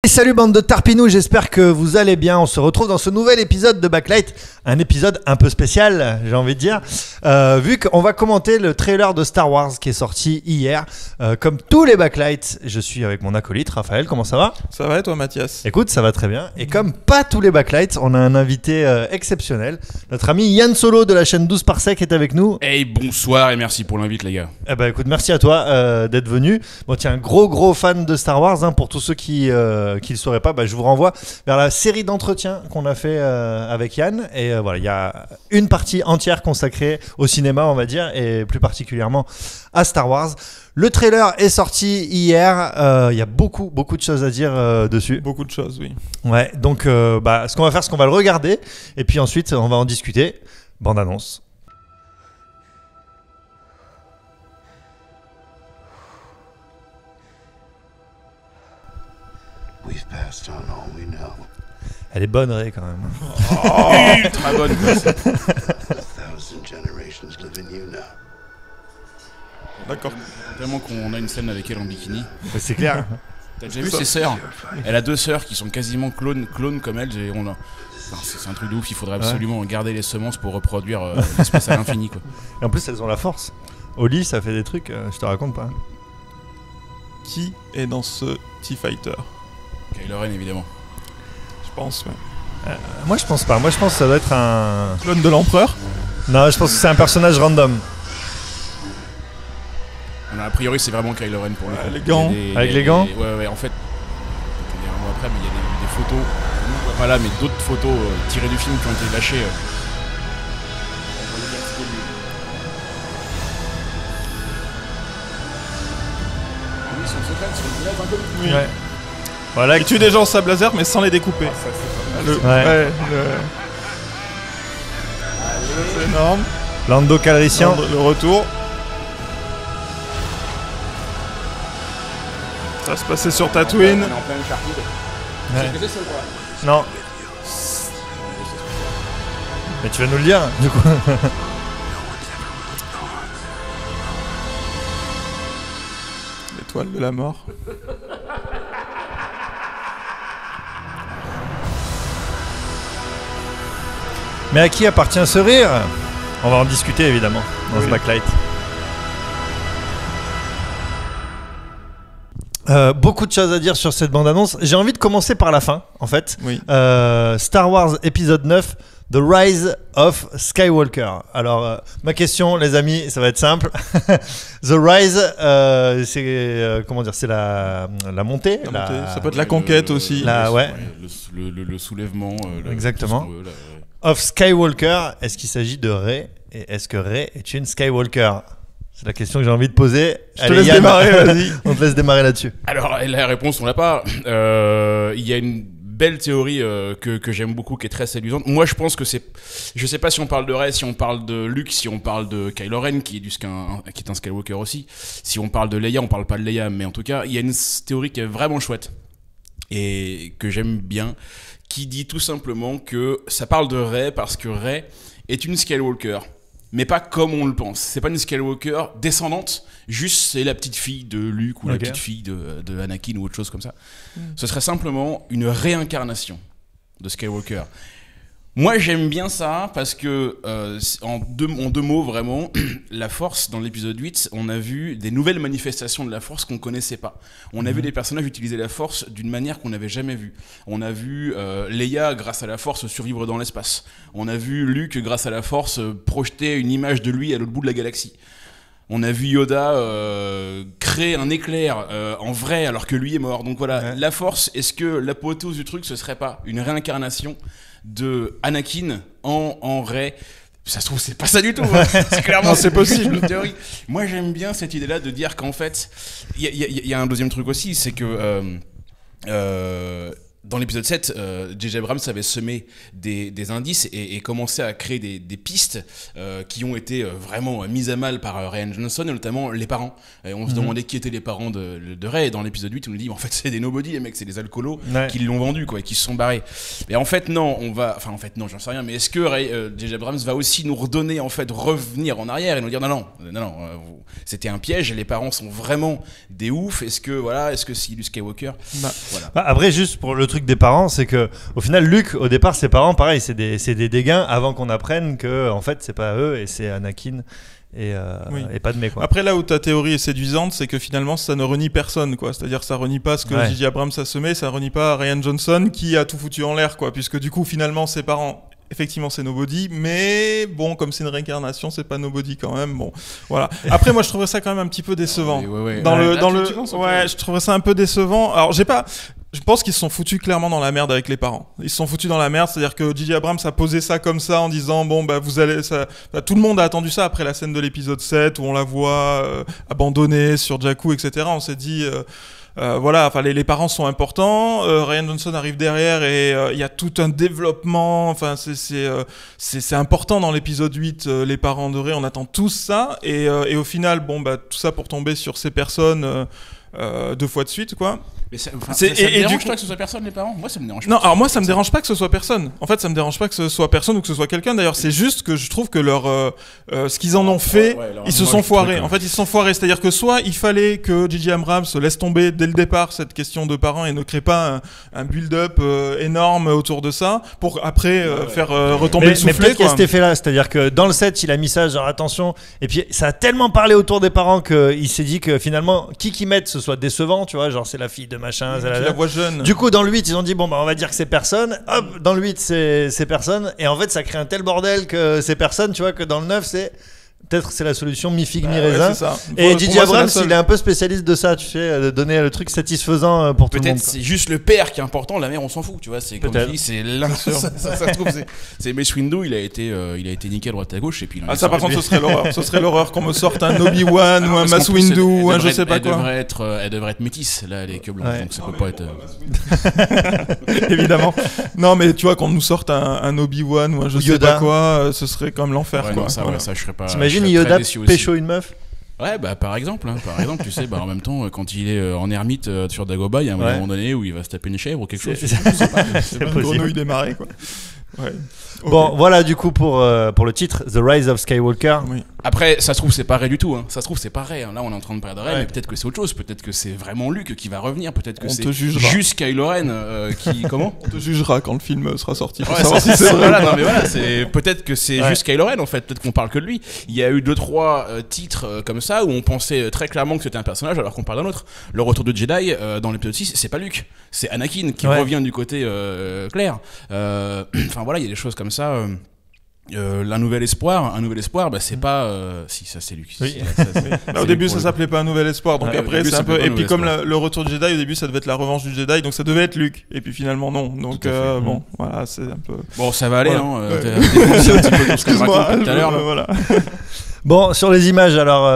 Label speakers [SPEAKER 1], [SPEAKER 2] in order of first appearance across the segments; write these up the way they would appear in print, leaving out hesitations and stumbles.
[SPEAKER 1] Salut bande de tarpinous, j'espère que vous allez bien. On se retrouve dans ce nouvel épisode de Backlight, un épisode un peu spécial, j'ai envie de dire, vu qu'on va commenter le trailer de Star Wars qui est sorti hier. Comme tous les Backlights, je suis avec mon acolyte Raphaël. Comment ça va?
[SPEAKER 2] Ça va et toi, Mathias?
[SPEAKER 1] Écoute, ça va très bien. Et comme pas tous les Backlights, on a un invité exceptionnel. Notre ami Yann Solo de la chaîne 12 Parsec est avec nous.
[SPEAKER 3] Hey, bonsoir et merci pour l'invite, les gars.
[SPEAKER 1] Eh ben écoute, merci à toi d'être venu. Bon, tiens, gros fan de Star Wars, hein, pour tous ceux qui le sauraient pas, je vous renvoie vers la série d'entretiens qu'on a fait avec Yann. Et voilà, il y a une partie entière consacrée au cinéma, on va dire, et plus particulièrement à Star Wars. Le trailer est sorti hier. Il y a beaucoup de choses à dire dessus.
[SPEAKER 2] Beaucoup de choses, oui.
[SPEAKER 1] Ouais, donc ce qu'on va faire, c'est qu'on va le regarder et puis ensuite on va en discuter. Bande annonce.
[SPEAKER 4] We've passed on all we know.
[SPEAKER 1] Elle est bonne, Ray, quand même.
[SPEAKER 3] Oh, ultra bonne.
[SPEAKER 4] A thousand generations live in you now.
[SPEAKER 2] D'accord.
[SPEAKER 3] Tellement qu'on a une scène avec elle en bikini.
[SPEAKER 1] C'est clair.
[SPEAKER 3] T'as déjà vu ses sœurs? Elle a deux sœurs qui sont quasiment clones comme elle. C'est un truc de ouf. Il faudrait absolument garder les semences pour reproduire l'espèce à l'infini, quoi.
[SPEAKER 1] Et en plus, elles ont la force. Au lit, ça fait des trucs, je te raconte pas.
[SPEAKER 2] Qui est dans ce T-Fighter?
[SPEAKER 3] Kylo Ren, évidemment.
[SPEAKER 2] Je pense, ouais.
[SPEAKER 1] Moi, je pense pas. Moi, je pense que ça doit être un...
[SPEAKER 2] Clone de l'Empereur?
[SPEAKER 1] Non, je pense que c'est un personnage random.
[SPEAKER 3] A priori, c'est vraiment Kylo Ren pour le coup.
[SPEAKER 2] Les gants.
[SPEAKER 1] Avec les gants?
[SPEAKER 3] Ouais, en fait. On verra moi après, mais il y a des photos. Voilà, mais d'autres photos tirées du film qui ont été lâchées.
[SPEAKER 2] Oui.
[SPEAKER 1] Ouais. Voilà.
[SPEAKER 2] Il tue des gens au sable laser, mais sans les découper. C'est énorme.
[SPEAKER 1] Lando Calrissian.
[SPEAKER 2] Le retour. Ça va se passer sur Tatooine.
[SPEAKER 3] On est en plein Uncharted.
[SPEAKER 1] Ouais.
[SPEAKER 3] C'est ça ou pas?
[SPEAKER 1] Non. Mais tu vas nous le dire, du coup.
[SPEAKER 2] L'étoile de la mort.
[SPEAKER 1] Mais à qui appartient ce rire? On va en discuter, évidemment, dans ce Backlight. Beaucoup de choses à dire sur cette bande-annonce. J'ai envie de commencer par la fin, en fait.
[SPEAKER 2] Oui.
[SPEAKER 1] Star Wars épisode 9, The Rise of Skywalker. Alors, ma question, les amis, ça va être simple. The Rise, c'est comment dire, c'est la montée.
[SPEAKER 2] Ça peut être la conquête aussi.
[SPEAKER 3] Le soulèvement.
[SPEAKER 1] Exactement. Of Skywalker. Est-ce qu'il s'agit de Rey? Et est-ce que Rey est une Skywalker? C'est la question que j'ai envie de poser.
[SPEAKER 2] Je te laisse démarrer, vas-y.
[SPEAKER 1] On te laisse démarrer là-dessus.
[SPEAKER 3] Alors, la réponse, on l'a pas. Il y a une belle théorie que j'aime beaucoup, qui est très séduisante. Moi, je pense que c'est... Je sais pas si on parle de Rey, si on parle de Luke, si on parle de Kylo Ren, qui est un Skywalker aussi. Si on parle de Leia, on parle pas de Leia. Mais en tout cas, il y a une théorie qui est vraiment chouette et que j'aime bien, qui dit tout simplement que ça parle de Rey parce que Rey est une Skywalker. Mais pas comme on le pense. C'est pas une Skywalker descendante, juste c'est la petite fille de Luke ou la petite fille de Anakin ou autre chose comme ça. Ce serait simplement une réincarnation de Skywalker. Moi, j'aime bien ça parce que, en deux mots, vraiment, la Force, dans l'épisode 8, on a vu des nouvelles manifestations de la Force qu'on connaissait pas. On a vu des personnages utiliser la Force d'une manière qu'on n'avait jamais vue. On a vu Leia, grâce à la Force, survivre dans l'espace. On a vu Luke, grâce à la Force, projeter une image de lui à l'autre bout de la galaxie. On a vu Yoda créer un éclair en vrai alors que lui est mort. Donc voilà, la Force, est-ce que l'apothéose du truc, ce serait pas une réincarnation de Anakin en Rey? Ça se trouve, c'est pas ça du tout. Hein. C'est clairement, c'est possible. Une théorie. Moi, j'aime bien cette idée-là de dire qu'en fait, il y a un deuxième truc aussi, c'est que dans l'épisode 7, J.J. Abrams avait semé des indices et commencé à créer des pistes qui ont été vraiment mises à mal par Rian Johnson, et notamment les parents. Et on se demandait qui étaient les parents de Ray, et dans l'épisode 8, on nous dit en fait c'est des nobody, les mecs, c'est des alcoolos qui l'ont vendu, quoi, et qui se sont barrés. Et en fait, non, j'en sais rien, mais est-ce que J.J. Abrams va aussi nous redonner, en fait, revenir en arrière et nous dire non, c'était un piège, les parents sont vraiment des oufs, est-ce que c'est Luke Skywalker? Voilà.
[SPEAKER 1] Après, juste pour le truc des parents, c'est que au final, Luke, au départ, ses parents, pareil, c'est des dégains avant qu'on apprenne que en fait, c'est pas eux et c'est Anakin et Padmé, quoi.
[SPEAKER 2] Après, là où ta théorie est séduisante, c'est que finalement ça ne renie personne, quoi. C'est-à-dire ça renie pas ce que J.J. Abrams a semé, ça renie pas Rian Johnson qui a tout foutu en l'air, quoi, puisque du coup finalement ses parents, effectivement c'est nobody, mais bon, comme c'est une réincarnation, c'est pas nobody quand même. Bon, voilà. Après, moi je trouverais ça quand même un petit peu décevant. Je trouverais ça un peu décevant. Alors je pense qu'ils se sont foutus clairement dans la merde avec les parents. Ils se sont foutus dans la merde, c'est-à-dire que J.J. Abrams a posé ça comme ça en disant bon bah vous allez ça. Bah, tout le monde a attendu ça après la scène de l'épisode 7 où on la voit abandonnée sur Jakku, etc. On s'est dit les parents sont importants. Rian Johnson arrive derrière et il y a tout un développement. Enfin, c'est important dans l'épisode 8. Les parents de Rey, on attend tous ça et au final, bon bah tout ça pour tomber sur ces personnes 2 fois de suite, quoi.
[SPEAKER 3] Mais ça dérange pas que ce soit personne, les parents? Moi ça me dérange pas.
[SPEAKER 2] Non, alors moi ça me dérange pas que ce soit personne. En fait, ça me dérange pas que ce soit personne ou que ce soit quelqu'un. D'ailleurs, c'est juste que je trouve que ce qu'ils en ont fait, ils se sont foirés. En fait, ils se sont foirés. C'est-à-dire que soit il fallait que J.J. Abrams laisse tomber dès le départ cette question de parents et ne crée pas un build-up énorme autour de ça pour après faire retomber le soufflet.
[SPEAKER 1] Mais peut-être qu'il y a cet effet-là, c'est-à-dire que dans le set, il a mis ça, genre attention. Et puis ça a tellement parlé autour des parents qu'il s'est dit que finalement, qui mette ce soit décevant, tu vois, genre c'est la fille de machin,
[SPEAKER 2] la voix jeune.
[SPEAKER 1] Du coup, dans le 8, ils ont dit bon bah on va dire que c'est personne. Hop, dans le 8, c'est personne. Et en fait, ça crée un tel bordel que c'est personne, tu vois, que dans le 9, c'est la solution mi-figue mi-raisin. Et J.J. Abrams, il est un peu spécialiste de ça, tu sais, de donner le truc satisfaisant pour tout le monde.
[SPEAKER 3] Peut-être c'est juste le père qui est important, la mère on s'en fout, tu vois. C'est comme je dis, c'est ça se trouve, c'est Mace Windu, il a été niqué à droite à gauche et puis.
[SPEAKER 2] Ça par contre, ce serait l'horreur. Ce serait l'horreur qu'on me sorte un Obi-Wan ou un Mace Windu ou un je sais pas quoi.
[SPEAKER 3] Elle devrait être métisse, là, elle est que blanche, donc ça peut pas être.
[SPEAKER 2] Évidemment. Non, mais tu vois, qu'on nous sorte un Obi-Wan ou un je sais pas quoi, ce serait comme l'enfer, quoi.
[SPEAKER 3] Ça, je serais pas.
[SPEAKER 1] T'imagines Yoda pécho une meuf?
[SPEAKER 3] Ouais, bah par exemple, tu sais, en même temps, quand il est en ermite sur Dagobah, il y a un moment donné où il va se taper une chèvre ou quelque chose.
[SPEAKER 2] C'est pas une grenouille démarrée, quoi. Ouais. Okay.
[SPEAKER 1] Bon, voilà du coup pour le titre The Rise of Skywalker.
[SPEAKER 2] Oui.
[SPEAKER 3] Après, ça se trouve c'est pas Rey du tout. Ça se trouve c'est pas Rey. Là, on est en train de parler de Rey, mais peut-être que c'est autre chose. Peut-être que c'est vraiment Luke qui va revenir. Peut-être que c'est juste Kylo Ren qui comment?
[SPEAKER 2] On te jugera quand le film sera sorti.
[SPEAKER 3] Peut-être que c'est juste Kylo Ren en fait. Peut-être qu'on parle que de lui. Il y a eu 2-3 titres comme ça où on pensait très clairement que c'était un personnage alors qu'on parle d'un autre. Le retour de Jedi dans l'épisode 6, c'est pas Luke, c'est Anakin qui revient du côté clair. Enfin voilà, il y a des choses comme ça. Un nouvel espoir, bah c'est pas. Si, ça c'est Luke.
[SPEAKER 2] Oui. Au début, ça s'appelait pas un nouvel espoir, donc après c'est un peu. Et puis comme le retour du Jedi, au début, ça devait être la revanche du Jedi, donc ça devait être Luke. Et puis finalement non. Donc bon, voilà, c'est un peu.
[SPEAKER 3] Bon, ça va aller, non
[SPEAKER 2] Excuse-moi, tout à l'heure. Voilà.
[SPEAKER 1] Bon, sur les images, alors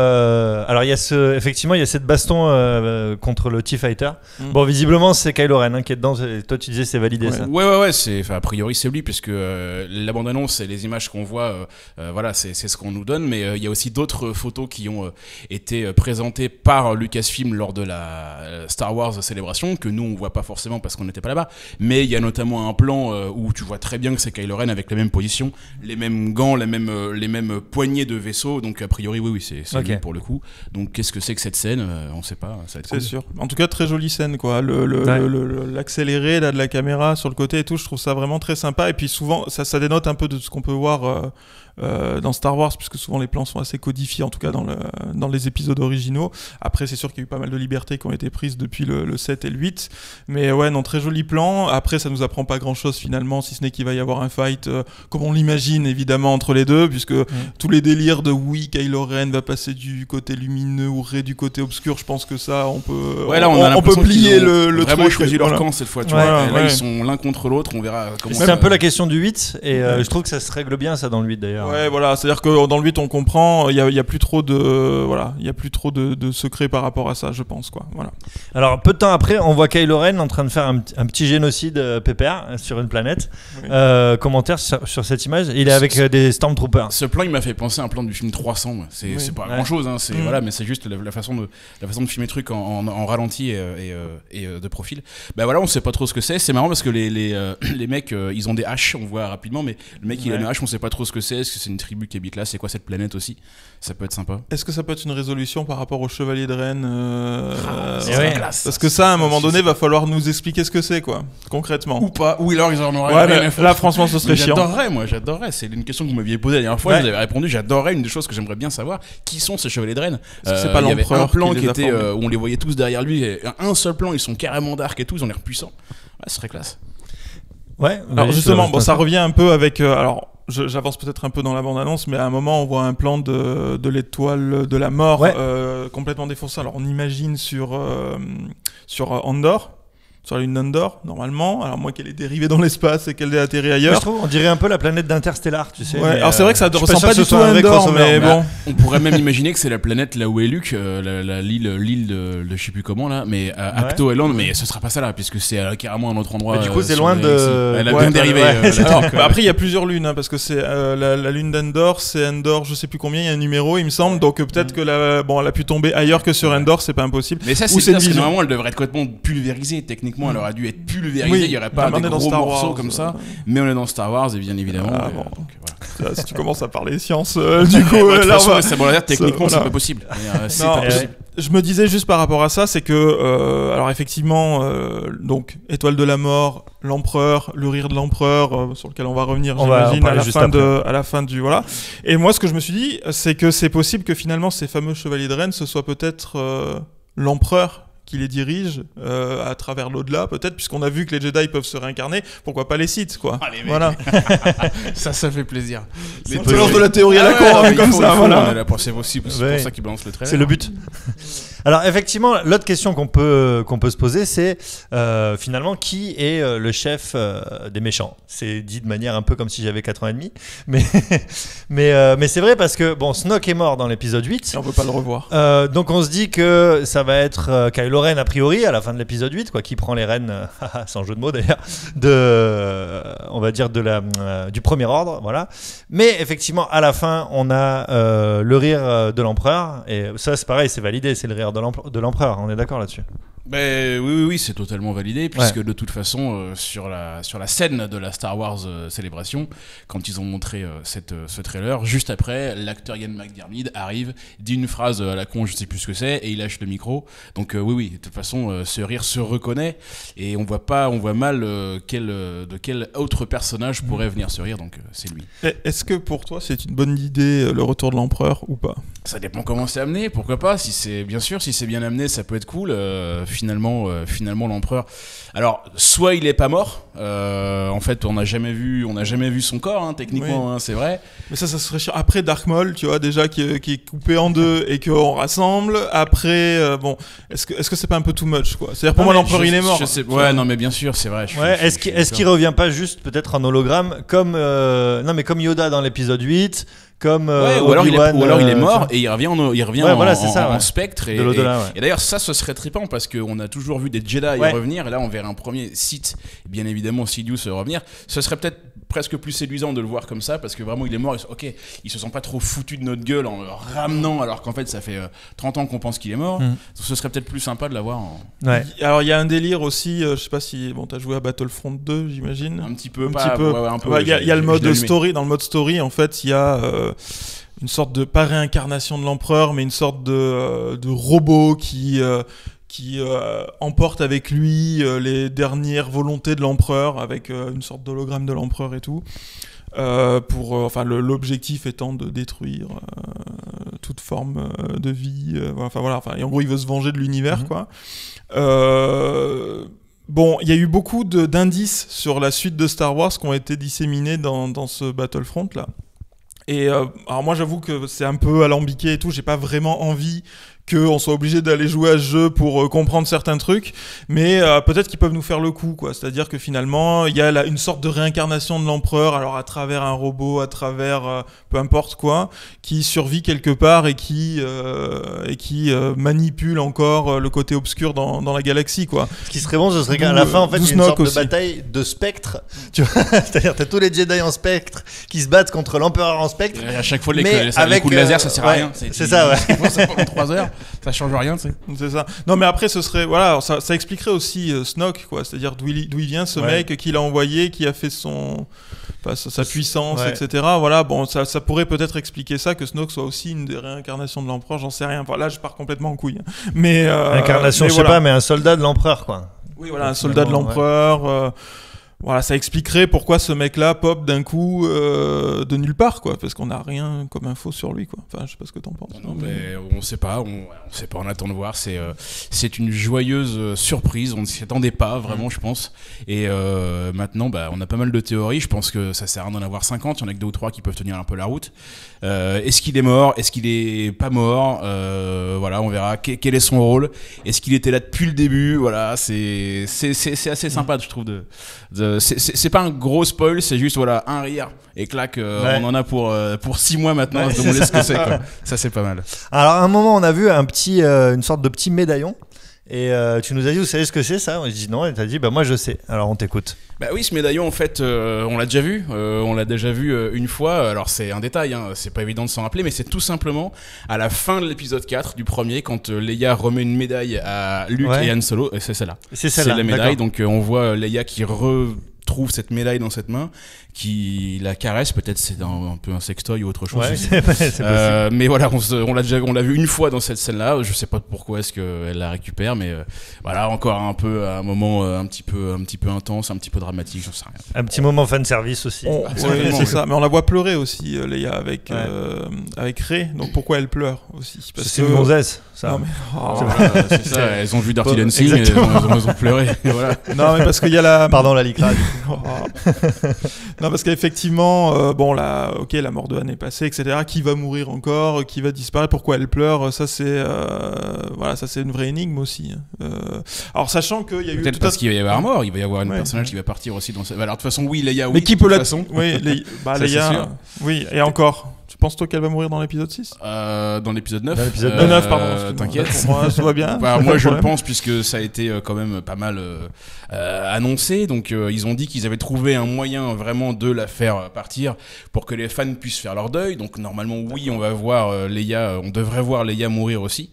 [SPEAKER 1] il y a effectivement il y a cette baston contre le T-Fighter. Bon, visiblement c'est Kylo Ren qui est dedans. Toi tu disais c'est validé ça.
[SPEAKER 3] Ouais, c'est a priori c'est lui puisque la bande-annonce et les images qu'on voit, voilà, c'est ce qu'on nous donne. Mais il y a aussi d'autres photos qui ont été présentées par Lucasfilm lors de la Star Wars célébration que nous on voit pas forcément parce qu'on n'était pas là-bas. Mais il y a notamment un plan où tu vois très bien que c'est Kylo Ren avec la même position, les mêmes gants, les mêmes poignées de vaisseau. Donc a priori oui c'est lui pour le coup. Donc qu'est-ce que c'est que cette scène, on sait pas, ça va être cool.
[SPEAKER 2] C'est sûr. En tout cas très jolie scène quoi. L'accéléré là de la caméra sur le côté et tout, je trouve ça vraiment très sympa. Et puis souvent ça dénote un peu de ce qu'on peut voir dans Star Wars, puisque souvent les plans sont assez codifiés, en tout cas dans les épisodes originaux. Après c'est sûr qu'il y a eu pas mal de libertés qui ont été prises depuis le 7 et le 8, mais ouais, non, très joli plan. Après ça nous apprend pas grand chose finalement, si ce n'est qu'il va y avoir un fight comme on l'imagine évidemment entre les deux, puisque tous les délires de Kylo Ren va passer du côté lumineux ou Rey du côté obscur, je pense que ça on peut on peut plier le
[SPEAKER 3] vraiment
[SPEAKER 2] truc,
[SPEAKER 3] choisi leur camp cette fois, tu vois. Là ils sont l'un contre l'autre, on verra comment.
[SPEAKER 1] C'est un peu la question du 8 et je trouve que ça se règle bien ça dans le 8 d'ailleurs.
[SPEAKER 2] Ouais, voilà, c'est-à-dire que dans le 8 on comprend, il y a plus trop de secrets par rapport à ça, je pense quoi. Voilà.
[SPEAKER 1] Alors peu de temps après, on voit Kylo Ren en train de faire un petit génocide pépère sur une planète. Oui. Commentaire sur cette image, il est avec des Stormtroopers.
[SPEAKER 3] Ce plan, il m'a fait penser à un plan du film 300. C'est pas grand-chose, hein, voilà, mais c'est juste la façon de filmer le truc en ralenti et de profil. Bah voilà, on sait pas trop ce que c'est. C'est marrant parce que les mecs, ils ont des haches, on voit rapidement, mais le mec il a une hache, on sait pas trop ce que c'est. Est-ce que c'est une tribu qui habite là? C'est quoi cette planète aussi? Ça peut être sympa.
[SPEAKER 2] Est-ce que ça peut être une résolution par rapport au Chevalier de Rennes
[SPEAKER 3] Parce
[SPEAKER 2] que ça, à un moment donné, va falloir nous expliquer ce que c'est, quoi, concrètement.
[SPEAKER 3] Ou pas, ou alors ils en auraient rien à foutre.
[SPEAKER 2] Là, franchement, ce serait chiant.
[SPEAKER 3] J'adorerais. C'est une question que vous m'aviez posée la dernière fois. Je vous avais répondu. J'adorerais. Une des choses que j'aimerais bien savoir, qui sont ces Chevaliers de Rennes.
[SPEAKER 2] C'est pas
[SPEAKER 3] il y avait un plan qui était
[SPEAKER 2] où
[SPEAKER 3] on les voyait tous derrière lui. Un seul plan, ils sont carrément dark et tout. Ils ont l'air puissants. Ouais, ce serait classe.
[SPEAKER 1] Ouais.
[SPEAKER 2] Alors justement, ça revient un peu avec. J'avance peut-être un peu dans la bande-annonce, mais à un moment, on voit un plan de l'étoile de la mort complètement défoncé. Alors, on imagine sur Andorre, sur la lune d'Andorre, normalement. Alors, moi, qu'elle est dérivée dans l'espace et qu'elle est atterrie ailleurs.
[SPEAKER 1] Je trouve, on dirait un peu la planète d'Interstellar, tu sais.
[SPEAKER 2] Ouais, alors c'est vrai que ça ne ressemble pas du tout à Andorre, mais bon.
[SPEAKER 3] On pourrait même imaginer que c'est la planète là où est Luke, l'île de je sais plus comment là, mais Acto Island, mais ce sera pas ça là, puisque c'est carrément un autre endroit.
[SPEAKER 1] Mais du coup, c'est loin de.
[SPEAKER 3] Elle a bien dérivé.
[SPEAKER 2] Après, il y a plusieurs lunes, hein, parce que c'est la lune d'Endor, c'est Endor, je sais plus combien, il y a un numéro, il me semble, donc peut-être que elle a pu tomber ailleurs que sur Endor, c'est pas impossible.
[SPEAKER 3] Mais ça, c'est parce que normalement, elle devrait être complètement pulvérisée. Techniquement, elle aurait dû être pulvérisée, il n'y aurait pas des gros morceaux comme ça. Mais on est dans Star Wars, et bien évidemment.
[SPEAKER 2] Si tu commences à parler science, du coup, là,
[SPEAKER 3] ça veut dire techniquement, c'est pas possible. C'est pas possible.
[SPEAKER 2] Je me disais juste par rapport à ça, c'est que, alors effectivement, donc Étoile de la Mort, l'Empereur, le rire de l'Empereur, sur lequel on va revenir, j'imagine, à la fin du voilà. Et moi, ce que je me suis dit, c'est que c'est possible que finalement ces fameux chevaliers de Rennes, ce soit peut-être l'Empereur qui les dirige à travers l'au-delà, peut-être, puisqu'on a vu que les Jedi peuvent se réincarner, pourquoi pas les Sith, quoi. Voilà.
[SPEAKER 3] ça fait plaisir.
[SPEAKER 2] On te lance de la théorie à la con, comme ça, voilà.
[SPEAKER 3] C'est possible, c'est pour ça qu'ils balancent le trailer.
[SPEAKER 1] C'est le but. Alors effectivement, l'autre question qu'on peut se poser, c'est finalement qui est le chef des méchants. C'est dit de manière un peu comme si j'avais 4 ans et demi, mais c'est vrai parce que bon, Snoke est mort dans l'épisode 8.
[SPEAKER 2] Et on peut pas le revoir.
[SPEAKER 1] Donc on se dit que ça va être Kylo Ren a priori à la fin de l'épisode 8, quoi, qui prend les rênes, sans jeu de mots d'ailleurs, on va dire du premier ordre, voilà. Mais effectivement, à la fin, on a le rire de l'empereur, et ça c'est pareil, c'est validé, c'est le rire de l'empereur, on est d'accord là-dessus.
[SPEAKER 3] Oui, c'est totalement validé, puisque de toute façon, sur la scène de la Star Wars Célébration, quand ils ont montré ce trailer, juste après, l'acteur Ian McDiarmid arrive, dit une phrase à la con, je sais plus ce que c'est, et il lâche le micro. Donc oui, de toute façon, ce rire se reconnaît, et on voit mal de quel autre personnage pourrait venir ce rire, donc c'est lui.
[SPEAKER 2] Est-ce que pour toi, c'est une bonne idée, le retour de l'empereur, ou pas ?
[SPEAKER 3] Ça dépend comment c'est amené, pourquoi pas. Si c'est bien amené, ça peut être cool. Finalement l'empereur, alors soit il est pas mort, en fait on n'a jamais vu son corps, hein, techniquement, oui. Hein, c'est vrai,
[SPEAKER 2] mais ça serait chiant. Après Dark Maul, tu vois, déjà qui est coupé en deux et qu'on rassemble après, est-ce que c'est pas un peu too much, quoi? C'est-à-dire pour moi l'empereur il est mort,
[SPEAKER 3] non mais bien sûr, c'est vrai.
[SPEAKER 1] Est-ce qu'il revient pas juste peut-être en hologramme comme Yoda dans l'épisode 8, comme
[SPEAKER 3] ou alors il est mort et il revient en spectre et d'ailleurs ça, ce serait trippant parce qu'on a toujours vu des Jedi revenir, et là on verrait un premier Sith, bien évidemment Sidious revenir. Ce serait peut-être presque plus séduisant de le voir comme ça, parce que vraiment il est mort, il se sent pas trop foutu de notre gueule en le ramenant alors qu'en fait ça fait 30 ans qu'on pense qu'il est mort. Ce serait peut-être plus sympa de l'avoir
[SPEAKER 2] Alors il y a un délire aussi, je sais pas si t'as joué à Battlefront 2, j'imagine.
[SPEAKER 3] Un petit peu.
[SPEAKER 2] Il y a le mode story. Dans le mode story, en fait, il y a une sorte de, pas réincarnation de l'empereur, mais une sorte de robot qui emporte avec lui les dernières volontés de l'empereur, avec une sorte d'hologramme de l'empereur et tout, l'objectif étant de détruire toute forme de vie, et en gros il veut se venger de l'univers, quoi. Bon, il y a eu beaucoup d'indices sur la suite de Star Wars qui ont été disséminés dans ce Battlefront là. Et alors moi j'avoue que c'est un peu alambiqué et tout, j'ai pas vraiment envie qu'on soit obligé d'aller jouer à ce jeu pour comprendre certains trucs, mais peut-être qu'ils peuvent nous faire le coup, quoi. C'est-à-dire que finalement, il y a une sorte de réincarnation de l'empereur, alors à travers un robot, à travers peu importe quoi, qui survit quelque part et qui manipule encore le côté obscur dans la galaxie, quoi.
[SPEAKER 1] Ce qui serait bon, ce serait qu'à la fin, en fait, il y a une sorte de bataille de spectres. Tu vois, c'est-à-dire, t'as tous les Jedi en spectre qui se battent contre l'empereur en spectre.
[SPEAKER 3] Et à chaque fois, les coups de laser, ça sert à rien.
[SPEAKER 1] C'est ça, ouais.
[SPEAKER 3] Ça prend 3 heures. Ça change rien, tu sais.
[SPEAKER 2] C'est ça. Non, mais après, ce serait, voilà, ça expliquerait aussi Snoke, quoi. C'est-à-dire d'où il vient ce mec qui l'a envoyé, qui a fait sa puissance, etc. Voilà, bon, ça pourrait peut-être expliquer ça, que Snoke soit aussi une des réincarnations de l'empereur, j'en sais rien. Enfin, là, je pars complètement en couille. Mais
[SPEAKER 1] incarnation, je sais pas, mais un soldat de l'empereur, quoi.
[SPEAKER 2] Oui, voilà, un soldat de l'empereur. Voilà, ça expliquerait pourquoi ce mec-là pop d'un coup de nulle part, quoi, parce qu'on n'a rien comme info sur lui, quoi. Enfin, je sais pas ce que t'en penses.
[SPEAKER 3] Non, mais on sait pas, on attend de voir. C'est une joyeuse surprise, on ne s'y attendait pas vraiment, je pense. Et maintenant, on a pas mal de théories. Je pense que ça sert à rien d'en avoir 50. Il y en a que 2 ou 3 qui peuvent tenir un peu la route. Est-ce qu'il est mort? Est-ce qu'il est pas mort? Voilà, on verra. Quel est son rôle? Est-ce qu'il était là depuis le début? Voilà, c'est assez sympa, je trouve. C'est pas un gros spoil, c'est juste voilà un rire et clac, on en a pour 6 mois maintenant. Ouais, demander ce que c'est, quoi. Ça c'est pas mal.
[SPEAKER 1] Alors à un moment on a vu une sorte de petit médaillon. Et tu nous as dit, vous savez ce que c'est ça? On a dit non, et t'as dit, moi je sais. Alors on t'écoute.
[SPEAKER 3] Bah oui, ce médaillon en fait, on l'a déjà vu. On l'a déjà vu une fois. Alors c'est un détail, hein, c'est pas évident de s'en rappeler, mais c'est tout simplement à la fin de l'épisode 4 du premier, quand Leia remet une médaille à Luke et Han Solo, et c'est celle-là. C'est la médaille, donc on voit Leia qui retrouve cette médaille dans cette main, qui la caresse, peut-être c'est un peu un sextoy ou autre chose.
[SPEAKER 1] Ouais, c'est possible.
[SPEAKER 3] Mais voilà, on l'a vu une fois dans cette scène-là. Je sais pas pourquoi est-ce qu'elle la récupère, mais voilà, encore un moment un petit peu intense, un petit peu dramatique, j'en sais rien.
[SPEAKER 1] Un petit moment fan service aussi.
[SPEAKER 2] Oui, c'est ça. Mais on la voit pleurer aussi, Leia, avec Rey. Donc pourquoi elle pleure aussi? Parce
[SPEAKER 1] c'est une gonzesse, ça.
[SPEAKER 2] Non, mais...
[SPEAKER 3] c'est ça. Elles ont vu Dirty Dancing, et elles ont pleuré. Voilà.
[SPEAKER 2] Non, mais parce qu'il y a la.
[SPEAKER 1] Pardon, la Lycra.
[SPEAKER 2] Non, parce qu'effectivement, la mort de Han est passée, etc. Qui va mourir encore, qui va disparaître, pourquoi elle pleure, ça c'est une vraie énigme aussi. Alors sachant qu'il y a eu
[SPEAKER 3] peut-être parce qu'il va y avoir mort, il va y avoir un personnage qui va partir aussi dans cette. Alors de toute façon, oui, Leia, oui.
[SPEAKER 2] Mais qui peut
[SPEAKER 3] de toute façon.
[SPEAKER 2] Oui, Leia. Oui, et encore. Tu penses toi qu'elle va mourir dans l'épisode 6 ?
[SPEAKER 3] Dans l'épisode 9.
[SPEAKER 2] Dans l'épisode 9, pardon.
[SPEAKER 3] T'inquiète.
[SPEAKER 2] Pour moi, tout va bien.
[SPEAKER 3] Moi, je le pense, puisque ça a été quand même pas mal annoncé. Donc, ils ont dit qu'ils avaient trouvé un moyen vraiment de la faire partir pour que les fans puissent faire leur deuil. Donc, normalement, oui, on va voir Leia. On devrait voir Leia mourir aussi.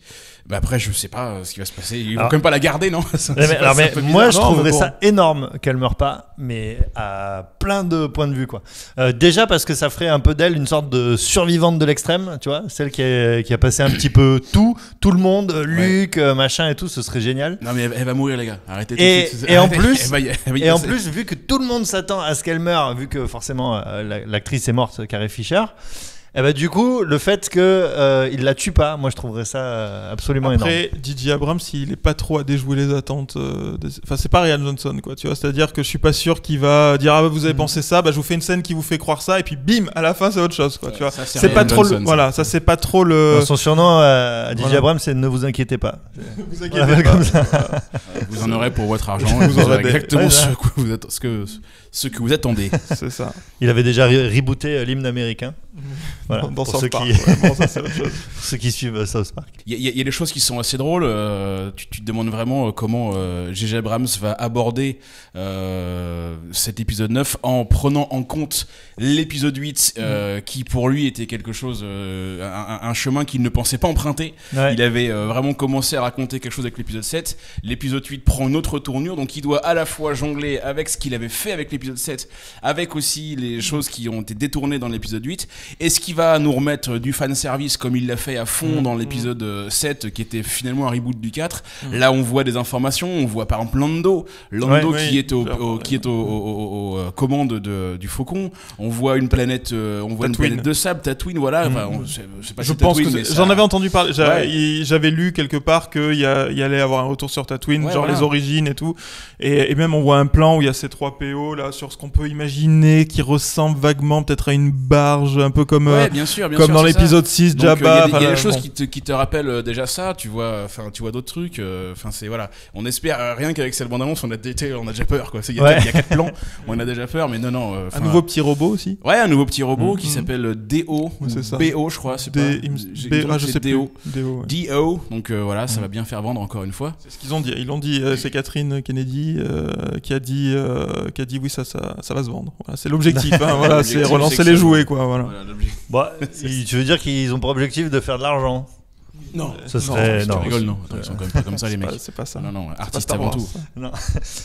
[SPEAKER 3] Mais après, je sais pas ce qui va se passer. Ils vont quand même pas la garder, non?
[SPEAKER 1] Mais moi, je trouverais ça énorme qu'elle meure pas, mais à plein de points de vue, quoi. Déjà parce que ça ferait un peu d'elle une sorte de survivante de l'extrême, tu vois, celle qui a passé un petit peu tout le monde, Luke, machin et tout, ce serait génial.
[SPEAKER 3] Non mais elle va mourir, les gars. Arrêtez.
[SPEAKER 1] Et en plus, vu que tout le monde s'attend à ce qu'elle meure, vu que forcément l'actrice est morte, Carrie Fisher. Et du coup, le fait qu'il la tue pas, moi je trouverais ça absolument énorme.
[SPEAKER 2] Après, J.J. Abrams, il est pas trop à déjouer les attentes. Enfin, c'est pas Rian Johnson, quoi. Tu vois, c'est-à-dire que je suis pas sûr qu'il va dire vous avez pensé ça, je vous fais une scène qui vous fait croire ça, et puis bim, à la fin c'est autre chose, quoi. Tu vois, c'est pas trop ça c'est pas trop le.
[SPEAKER 1] Son surnom à J.J. Abrams, c'est ne vous inquiétez pas.
[SPEAKER 2] Vous inquiétez pas.
[SPEAKER 3] Vous en aurez pour votre argent. Vous aurez exactement ce que vous attendez.
[SPEAKER 2] C'est ça.
[SPEAKER 1] Il avait déjà rebooté l'hymne américain. Voilà,
[SPEAKER 2] dans
[SPEAKER 1] pour
[SPEAKER 2] South Park, ça c'est autre chose.
[SPEAKER 1] Ceux qui suivent South Park.
[SPEAKER 3] Il y a des choses qui sont assez drôles. Tu te demandes vraiment comment J.J. Abrams va aborder cet épisode 9 en prenant en compte l'épisode 8 qui pour lui était quelque chose, un chemin qu'il ne pensait pas emprunter. Ouais. Il avait vraiment commencé à raconter quelque chose avec l'épisode 7. L'épisode 8 prend une autre tournure, donc il doit à la fois jongler avec ce qu'il avait fait avec l'épisode 7, avec aussi les choses qui ont été détournées dans l'épisode 8. Est-ce qu'il va nous remettre du fanservice comme il l'a fait à fond dans l'épisode 7 qui était finalement un reboot du 4? Là on voit des informations, on voit par exemple Lando qui est aux commandes du Faucon. On voit une planète, une planète de sable, Tatooine, voilà. Enfin, c'est pas
[SPEAKER 2] je pense Tatooine, que j'en avais entendu parler. J'avais lu quelque part qu'il y allait avoir un retour sur Tatooine, les origines et tout. Et même on voit un plan où il y a ces 3 PO là sur ce qu'on peut imaginer qui ressemble vaguement peut-être à une barge, un peu comme
[SPEAKER 3] Ouais, bien sûr,
[SPEAKER 2] comme dans
[SPEAKER 3] c'est ça.
[SPEAKER 2] l'épisode 6,
[SPEAKER 3] Donc,
[SPEAKER 2] Jabba.
[SPEAKER 3] il y a des
[SPEAKER 2] bon.
[SPEAKER 3] choses qui te rappellent déjà ça, tu vois d'autres trucs. Enfin, c'est voilà. On espère rien qu'avec cette bande-annonce, on a déjà peur, quoi. Il y a 4 plans, on a déjà peur, mais non.
[SPEAKER 2] Un nouveau petit robot aussi.
[SPEAKER 3] Ouais, un nouveau petit robot qui s'appelle DO,
[SPEAKER 2] Ouais, c'est ça.
[SPEAKER 3] BO, je crois. C'est pas.
[SPEAKER 2] je sais plus.
[SPEAKER 3] DO.
[SPEAKER 2] DO, ouais.
[SPEAKER 3] DO. Donc voilà, ça va bien faire vendre encore une fois.
[SPEAKER 2] C'est ce qu'ils ont dit. Ils l'ont dit. C'est Catherine Kennedy qui a dit oui, ça va se vendre. Voilà, c'est l'objectif. Hein, voilà, c'est relancer les jouets, quoi. Voilà.
[SPEAKER 1] Bon, tu veux dire qu'ils ont pour objectif de faire de l'argent?
[SPEAKER 3] Non,
[SPEAKER 1] Ce serait
[SPEAKER 3] tu rigoles, non. Attends, ils sont quand même pas comme ça, les mecs.
[SPEAKER 2] C'est pas ça.
[SPEAKER 3] Non,
[SPEAKER 2] C'est
[SPEAKER 3] artistes
[SPEAKER 2] pas Star
[SPEAKER 3] avant
[SPEAKER 2] Wars,
[SPEAKER 3] tout.
[SPEAKER 2] ça.
[SPEAKER 1] Non.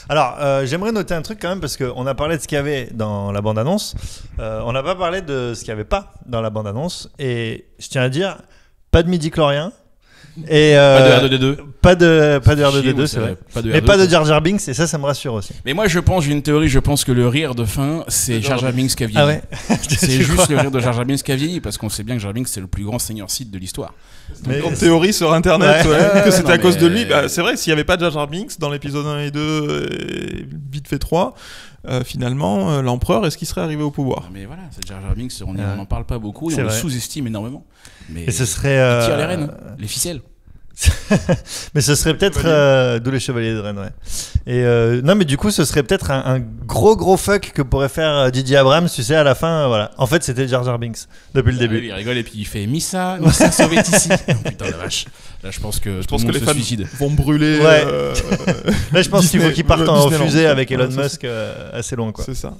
[SPEAKER 1] Alors, j'aimerais noter un truc quand même parce qu'on a parlé de ce qu'il y avait dans la bande-annonce. On n'a pas parlé de ce qu'il n'y avait pas dans la bande-annonce. Et je tiens à dire, pas de midi-chlorien. Et
[SPEAKER 3] Pas de R2D2.
[SPEAKER 1] Pas de
[SPEAKER 3] Chier,
[SPEAKER 1] R2D2, c'est vrai.
[SPEAKER 3] Pas de
[SPEAKER 1] Mais
[SPEAKER 3] R2,
[SPEAKER 1] pas de
[SPEAKER 3] quoi.
[SPEAKER 1] Jar Jar Binks, et ça me rassure aussi.
[SPEAKER 3] Mais moi, j'ai une théorie. Je pense que le rire de fin, c'est Jar Jar Binks qui a vieilli.
[SPEAKER 1] Ah ouais.
[SPEAKER 3] C'est
[SPEAKER 1] Tu
[SPEAKER 3] juste
[SPEAKER 1] crois
[SPEAKER 3] le rire de Jar Jar Binks qui a vieilli, parce qu'on sait bien que Jar Jar Binks c'est le plus grand seigneur Sith de l'histoire.
[SPEAKER 1] Mais
[SPEAKER 2] En théorie sur internet, que c'était
[SPEAKER 3] non,
[SPEAKER 2] à cause de lui.
[SPEAKER 3] mais-
[SPEAKER 2] Bah, c'est vrai, s'il n'y avait pas de Jar Jar Binks dans l'épisode 1 et 2, et vite fait 3, finalement, l'empereur, est-ce qu'il serait arrivé au pouvoir?
[SPEAKER 3] Non, mais voilà, c'est Jar Jar Binks, on n'en parle pas beaucoup et
[SPEAKER 1] C'est
[SPEAKER 3] on le
[SPEAKER 1] vrai.
[SPEAKER 3] sous-estime énormément. Mais
[SPEAKER 1] Et ce serait.
[SPEAKER 3] il tire les rênes, les ficelles.
[SPEAKER 1] Mais ce serait peut-être d'où les chevaliers de Rennes, ouais. Et non, mais du coup, ce serait peut-être un gros fuck que pourrait faire Didier Abrams, tu sais, à la fin, voilà. En fait, c'était Jar Jar Binks depuis le début.
[SPEAKER 3] Il rigole et puis il fait Missa sauvé ici. Oh, putain la vache. Là, je pense que tout le monde
[SPEAKER 2] les
[SPEAKER 3] se
[SPEAKER 2] fans
[SPEAKER 3] suicide.
[SPEAKER 2] vont brûler.
[SPEAKER 1] Ouais. Là, je pense qu'il faut
[SPEAKER 2] Disney-
[SPEAKER 1] qu'ils partent en
[SPEAKER 2] Disneyland.
[SPEAKER 1] fusée avec Elon
[SPEAKER 2] Ouais, c'est
[SPEAKER 1] Musk assez loin, quoi.
[SPEAKER 2] C'est ça.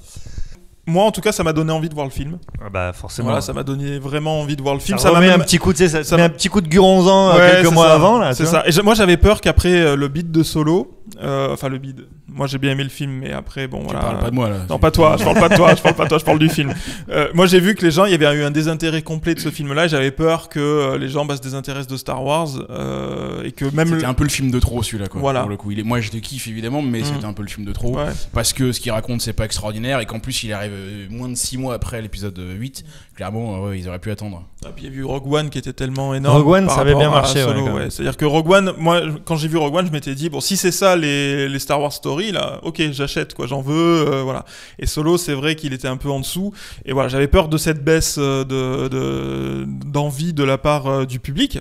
[SPEAKER 2] Moi, en tout cas, ça m'a donné envie de voir le film.
[SPEAKER 1] Ah bah, forcément.
[SPEAKER 2] Voilà, ça m'a donné vraiment envie de voir le film.
[SPEAKER 1] Ça
[SPEAKER 2] m'a
[SPEAKER 1] remet
[SPEAKER 2] même-
[SPEAKER 1] un petit coup, tu sais, ça
[SPEAKER 2] ça
[SPEAKER 1] met
[SPEAKER 2] m'a-
[SPEAKER 1] un petit coup de guronzan
[SPEAKER 2] Ouais,
[SPEAKER 1] quelques
[SPEAKER 2] c'est
[SPEAKER 1] mois
[SPEAKER 2] ça.
[SPEAKER 1] avant, là.
[SPEAKER 2] C'est
[SPEAKER 1] tu vois.
[SPEAKER 2] ça. Et moi, j'avais peur qu'après le bid de Solo, enfin le bid. Moi, j'ai bien aimé le film, mais après, bon,
[SPEAKER 3] Tu
[SPEAKER 2] voilà.
[SPEAKER 3] parles pas de moi là.
[SPEAKER 2] Non, pas toi, je parle pas de toi, je parle du film. Moi, j'ai vu que les gens, il y avait eu un désintérêt complet de ce film-là, et j'avais peur que les gens se désintéressent de Star Wars, et que même.
[SPEAKER 3] C'était un peu le film de trop celui-là quoi.
[SPEAKER 2] Voilà.
[SPEAKER 3] Pour le coup, moi je te kiffe évidemment, mais c'était un peu le film de trop.
[SPEAKER 2] Ouais.
[SPEAKER 3] Parce que ce qu'il raconte c'est pas extraordinaire et qu'en plus il arrive moins de 6 mois après l'épisode 8. Clairement, ouais, ils auraient pu attendre.
[SPEAKER 2] Et puis il y a eu Rogue One qui était tellement énorme.
[SPEAKER 1] Rogue One,
[SPEAKER 2] par
[SPEAKER 1] ça avait bien
[SPEAKER 2] rapport à
[SPEAKER 1] marché,
[SPEAKER 2] Solo,
[SPEAKER 1] ouais, quand même.
[SPEAKER 2] C'est-à-dire que Rogue One, moi, quand j'ai vu Rogue One, je m'étais dit, bon, si c'est ça les Star Wars Story, là, ok, j'achète, quoi, j'en veux, voilà. Et Solo, c'est vrai qu'il était un peu en dessous. Et voilà, j'avais peur de cette baisse d'envie de la part du public.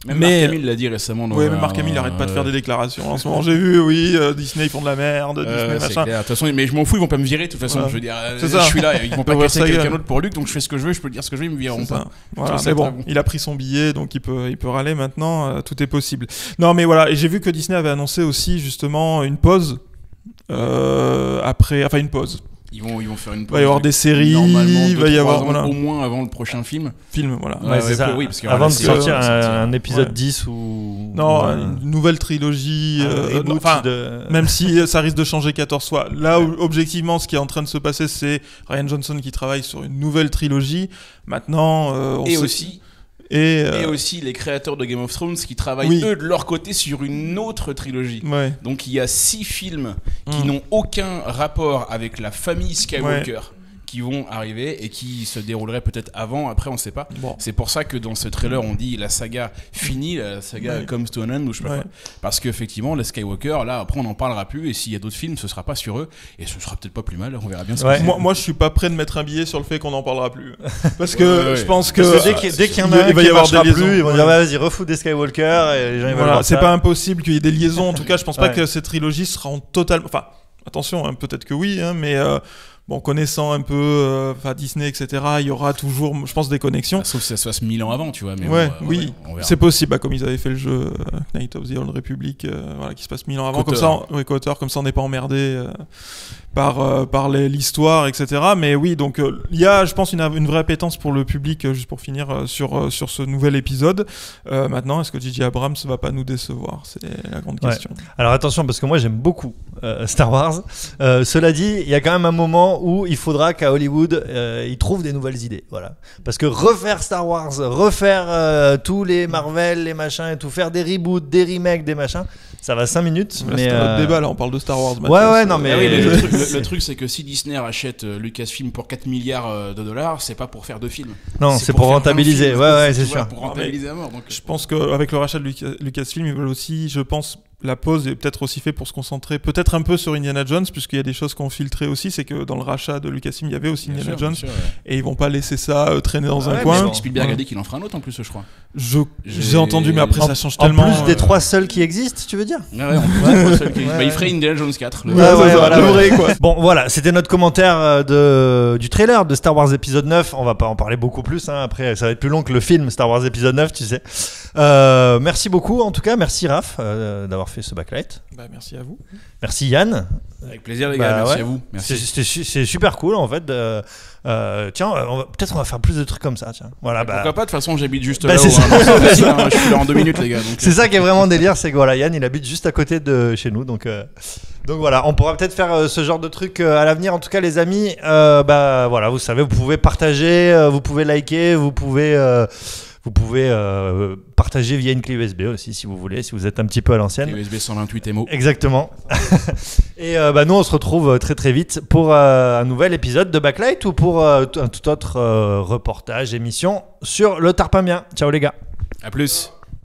[SPEAKER 3] Même
[SPEAKER 2] Mais-
[SPEAKER 3] Mark Hamill l'a dit récemment.
[SPEAKER 2] Oui, mais Mark Hamill il arrête pas de faire des déclarations. En ce moment, j'ai vu, oui, Disney, ils font de la merde, Disney,
[SPEAKER 3] c'est
[SPEAKER 2] machin.
[SPEAKER 3] clair. De toute façon, mais je m'en fous, ils vont pas me virer. De toute façon,
[SPEAKER 2] Voilà.
[SPEAKER 3] je veux dire,
[SPEAKER 2] C'est
[SPEAKER 3] je
[SPEAKER 2] ça.
[SPEAKER 3] suis là, ils vont pas
[SPEAKER 2] Ouais,
[SPEAKER 3] casser
[SPEAKER 2] ça
[SPEAKER 3] quelqu'un
[SPEAKER 2] gueule.
[SPEAKER 3] d'autre pour Luc, donc je fais ce que je veux, je peux dire ce que je veux, ils me vireront
[SPEAKER 2] C'est
[SPEAKER 3] pas.
[SPEAKER 2] ça. Voilà,
[SPEAKER 3] Ça,
[SPEAKER 2] mais bon,
[SPEAKER 3] c'est très bon.
[SPEAKER 2] il a pris son billet, donc il peut râler maintenant. Tout est possible. Non, mais voilà. Et j'ai vu que Disney avait annoncé aussi justement une pause après, enfin une pause.
[SPEAKER 3] Ils vont faire une
[SPEAKER 2] Il va y avoir des séries,
[SPEAKER 3] normalement,
[SPEAKER 2] il va y
[SPEAKER 3] 2-3
[SPEAKER 2] avoir
[SPEAKER 3] ans,
[SPEAKER 2] voilà,
[SPEAKER 3] au moins avant le prochain film.
[SPEAKER 2] film, voilà.
[SPEAKER 3] Ouais,
[SPEAKER 1] c'est ça.
[SPEAKER 3] oui, parce que
[SPEAKER 1] Avant
[SPEAKER 3] voilà,
[SPEAKER 1] de
[SPEAKER 3] c'est-
[SPEAKER 1] sortir
[SPEAKER 3] c'est sorti.
[SPEAKER 1] un épisode
[SPEAKER 2] Ouais.
[SPEAKER 1] 10 ou.
[SPEAKER 2] Non,
[SPEAKER 1] ou
[SPEAKER 2] une nouvelle trilogie.
[SPEAKER 1] un reboot
[SPEAKER 2] enfin,
[SPEAKER 1] de.
[SPEAKER 2] même si ça risque de changer 14 fois. Là, objectivement, ce qui est en train de se passer, c'est Ryan Johnson qui travaille sur une nouvelle trilogie. Maintenant, on
[SPEAKER 3] Et
[SPEAKER 2] sait-
[SPEAKER 3] aussi,
[SPEAKER 2] et
[SPEAKER 3] et aussi les créateurs de Game of Thrones qui travaillent
[SPEAKER 2] Oui.
[SPEAKER 3] eux de leur côté sur une autre trilogie.
[SPEAKER 2] ouais.
[SPEAKER 3] Donc il y a 6 films qui n'ont aucun rapport avec la famille Skywalker qui vont arriver et qui se dérouleraient peut-être avant, après on sait pas.
[SPEAKER 2] Bon.
[SPEAKER 3] C'est pour ça que dans ce trailer on dit la saga finie, la saga
[SPEAKER 2] Ouais.
[SPEAKER 3] Comes to an End ou je sais pas
[SPEAKER 2] Ouais.
[SPEAKER 3] quoi. Parce qu'effectivement les Skywalker là après on n'en parlera plus et s'il y a d'autres films ce sera pas sur eux et ce sera peut-être pas plus mal, on verra bien ce
[SPEAKER 1] Ouais.
[SPEAKER 3] que c'est.
[SPEAKER 2] Moi, je suis pas prêt de mettre un billet sur le fait qu'on n'en parlera plus. Parce que
[SPEAKER 3] Ouais, ouais.
[SPEAKER 2] je pense que.
[SPEAKER 1] Parce que dès qu'il y en a un
[SPEAKER 2] il va
[SPEAKER 1] qui
[SPEAKER 2] y avoir
[SPEAKER 1] marchera
[SPEAKER 2] des liaisons.
[SPEAKER 1] plus, ils vont
[SPEAKER 2] Ouais.
[SPEAKER 1] dire ouais, vas-y, refous des Skywalker et les gens ils veulent
[SPEAKER 2] Voilà,
[SPEAKER 1] voir
[SPEAKER 2] c'est
[SPEAKER 1] ça.
[SPEAKER 2] pas impossible qu'il y ait des liaisons. En tout cas, je pense pas
[SPEAKER 1] Ouais.
[SPEAKER 2] que cette trilogie sera en total. Enfin, attention, hein, peut-être que oui, hein, mais bon, connaissant un peu Disney, etc., il y aura toujours, je pense, des connexions.
[SPEAKER 3] Sauf si ça se passe 1000 ans avant, tu vois. Mais
[SPEAKER 2] Ouais,
[SPEAKER 3] bon,
[SPEAKER 2] oui,
[SPEAKER 3] on verra.
[SPEAKER 2] c'est possible, bah, comme ils avaient fait le jeu Knight of the Old Republic, voilà, qui se passe 1000 ans avant,
[SPEAKER 3] Coteur.
[SPEAKER 2] comme ça on n'est pas emmerdé par l'histoire, etc. Mais oui, donc il y a, je pense, une vraie appétence pour le public, juste pour finir, sur ce nouvel épisode. Maintenant, est-ce que J.J. Abrams va pas nous décevoir? C'est la grande
[SPEAKER 1] Ouais.
[SPEAKER 2] question.
[SPEAKER 1] Alors attention, parce que moi j'aime beaucoup Star Wars. Cela dit, il y a quand même un moment où il faudra qu'à Hollywood ils trouvent des nouvelles idées. Voilà. Parce que refaire Star Wars, refaire tous les Marvel, les machins et tout, faire des reboots, des remakes, des machins, ça va 5 minutes.
[SPEAKER 2] Là,
[SPEAKER 1] Mais
[SPEAKER 2] c'est un autre débat, là, on parle de Star Wars.
[SPEAKER 1] Ouais,
[SPEAKER 2] Mathias.
[SPEAKER 1] ouais, non, mais-
[SPEAKER 3] Ah oui, mais
[SPEAKER 1] le
[SPEAKER 3] le truc, c'est que si Disney rachète Lucasfilm pour 4 milliards de dollars, c'est pas pour faire 2 films.
[SPEAKER 1] non, c'est pour
[SPEAKER 3] faire
[SPEAKER 1] rentabiliser.
[SPEAKER 3] 20 films,
[SPEAKER 1] Ouais, ouais,
[SPEAKER 3] tu
[SPEAKER 1] c'est
[SPEAKER 3] vois,
[SPEAKER 1] sûr.
[SPEAKER 3] Pour rentabiliser à mort. Donc,
[SPEAKER 2] Je pense qu'avec le rachat de Lucasfilm, ils veulent aussi, je pense, la pause est peut-être aussi fait pour se concentrer peut-être un peu sur Indiana Jones, puisqu'il y a des choses qu'on filtrait aussi, c'est que dans le rachat de Lucasfilm, il y avait aussi Indiana Jones, et ils vont pas laisser ça traîner dans un coin.
[SPEAKER 3] Spielberg a dit qu'il en fera un autre en plus, je crois.
[SPEAKER 2] J'ai entendu, mais après ça change tellement.
[SPEAKER 1] En plus des 3 seuls qui existent, tu veux dire?
[SPEAKER 3] Ouais, en plus des 3 seuls qui existent. Bah, il ferait Indiana Jones 4.
[SPEAKER 1] Voilà, quoi. Bon, voilà, c'était notre commentaire du trailer de Star Wars épisode 9. On va pas en parler beaucoup plus, hein. Après ça va être plus long que le film Star Wars épisode 9, tu sais. Merci beaucoup, en tout cas, merci Raph d'avoir fait ce backlight.
[SPEAKER 2] Merci à vous.
[SPEAKER 1] Merci Yann.
[SPEAKER 3] Avec plaisir les gars, merci à vous. Merci.
[SPEAKER 1] C'est super cool en fait. Tiens, peut-être on va faire plus de trucs comme ça. Tiens. Voilà,
[SPEAKER 3] pourquoi pas, de toute façon j'habite juste là-haut. Je suis là en 2 minutes les gars.
[SPEAKER 1] C'est ça qui est vraiment délire, c'est que voilà, Yann il habite juste à côté de chez nous. Donc voilà, on pourra peut-être faire ce genre de truc à l'avenir. En tout cas les amis, voilà, vous savez, vous pouvez partager, vous pouvez liker, vous pouvez partager via une clé USB aussi si vous voulez, si vous êtes un petit peu à l'ancienne.
[SPEAKER 3] Clé USB 128 MO.
[SPEAKER 1] Exactement. Et nous on se retrouve très très vite pour un nouvel épisode de Backlight ou pour un tout autre reportage, émission sur le Tarpamien. Ciao les gars.
[SPEAKER 3] À plus.